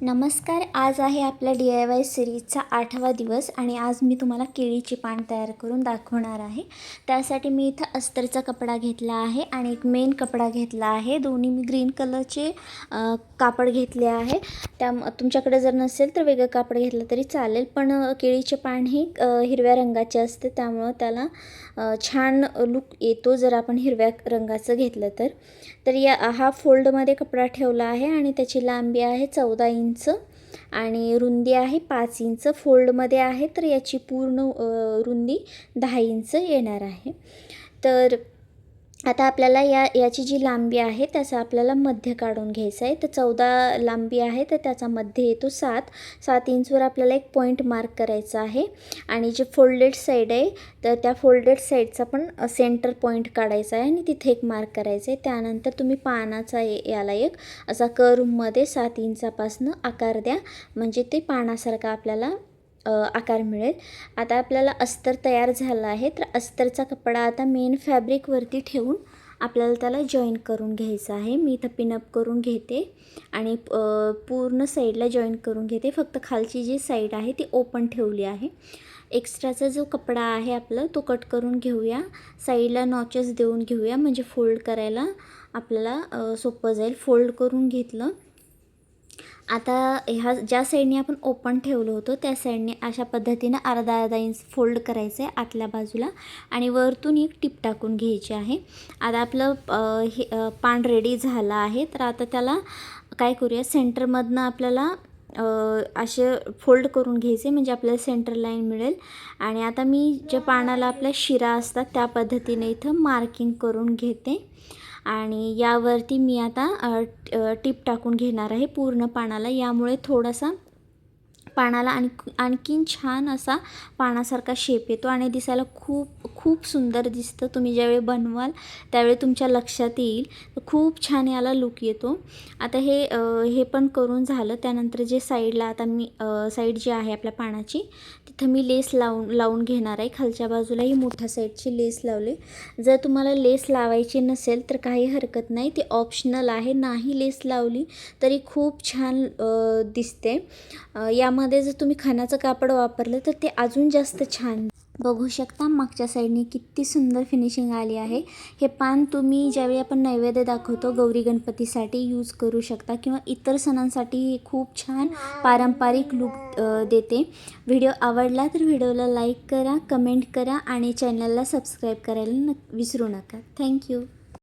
नमस्कार. आज आहे आपल्या DIY सिरीजचा 8वा दिवस आणि आज मी तुम्हाला केळीची पान तयार करून दाखवणार आहे. त्यासाठी मी इथं अस्तरचा कपडा घेतला आहे आणि एक मेन कपडा घेतला आहे. दोन्ही मी ग्रीन कलरचे कापड घेतले आहे. तुमच्याकडे जर नसेल तर वेगळं कापड घेतलं तरी चालेल, पण केळीचे पान हे हिरव्या रंगाचे असते, त्यामुळं त्याला छान लुक येतो जर आपण हिरव्या रंगाचं घेतलं तर हा फोल्डमध्ये कपडा ठेवला आहे आणि त्याची लांबी आहे 14 इंच आणि रुंदी आहे 5 इंच. फोल्डमध्ये आहे तर याची पूर्ण रुंदी 10 इंच येणार आहे. तर आता आपल्याला याची जी लांबी आहे त्याचा आपल्याला मध्य काढून घ्यायचा आहे. तर 14 लांबी आहे तर त्याचा मध्य येतो 7 इंचवर आपल्याला एक पॉईंट मार्क करायचा आहे आणि जे फोल्डेड साईड आहे तर त्या फोल्डेड साईडचा पण सेंटर पॉईंट काढायचा आहे आणि तिथे एक मार्क करायचं आहे. त्यानंतर तुम्ही पानाचा याला एक असा कर्वमध्ये 7 इंचापासून आकार द्या, म्हणजे ते पानासारखा आपल्याला आकार मिळेल. आता आपल्याला अस्तर तयार झाला आहे, तर अस्तरचा कपडा आता मेन फॅब्रिकवरती ठेवून आपल्याला त्याला जॉईन करून घ्यायचं आहे. मी इथं पिनअप करून घेते आणि पूर्ण साईडला जॉईन करून घेते. फक्त खालची जी साईड आहे ती ओपन ठेवली आहे. एक्स्ट्राचा जो कपडा आहे आपला तो कट करून घेऊया, साईडला नॉचेस देऊन घेऊया, म्हणजे फोल्ड करायला आपल्याला सोपं जाईल. फोल्ड करून घेतलं. आता ज्या साईडने आपण ओपन ठेवलं होतं त्या साईडने अशा पद्धतीनं अर्धा इंच फोल्ड करायचं आहे आतल्या बाजूला आणि वरतून एक टिप टाकून घ्यायची आहे. आता आपलं पान रेडी झालं आहे. तर आता त्याला काय करूया, सेंटरमधनं आपल्याला असे फोल्ड करून घ्यायचे, म्हणजे आपल्याला सेंटर लाईन मिळेल. आणि आता मी ज्या पानाला आपल्या शिरा असतात त्या पद्धतीने इथं मार्किंग करून घेते आणि यावरती मी आता टिप टाकून घेणार आहे पूर्ण पानाला. यामुळे थोडासा पानाला आणखीन छान असा पानासारखा शेप येतो आणि दिसायला खूप सुंदर दिसतं. तुम्ही ज्यावेळी बनवाल त्यावेळी तुमच्या लक्षात येईल, खूप छान याला लुक येतो. आता हे पण करून झालं. त्यानंतर जे साईडला आता मी साईड जी आहे आपल्या पानाची तिथं मी लेस लावून घेणार आहे. खालच्या बाजूलाही मोठ्या साईडची लेस लावली. जर तुम्हाला लेस लावायची नसेल तर काही हरकत नाही, ती ऑप्शनल आहे. नाही लेस लावली तरी खूप छान दिसते. यामध्ये जर तुम्ही खणाचं कापड वापरलं तर ते अजून जास्त छान. बघू शकता मागच्या साईडने किती सुंदर फिनिशिंग आली आहे. हे पान तुम्ही ज्यावेळी आपण नैवेद्य दाखवतो गौरी गणपतीसाठी यूज करू शकता किंवा इतर सणांसाठी हे खूप छान पारंपरिक लुक देते. व्हिडिओ आवडला तर व्हिडिओला लाईक करा, कमेंट करा आणि चॅनलला सबस्क्राईब करायला विसरू नका. थँक्यू.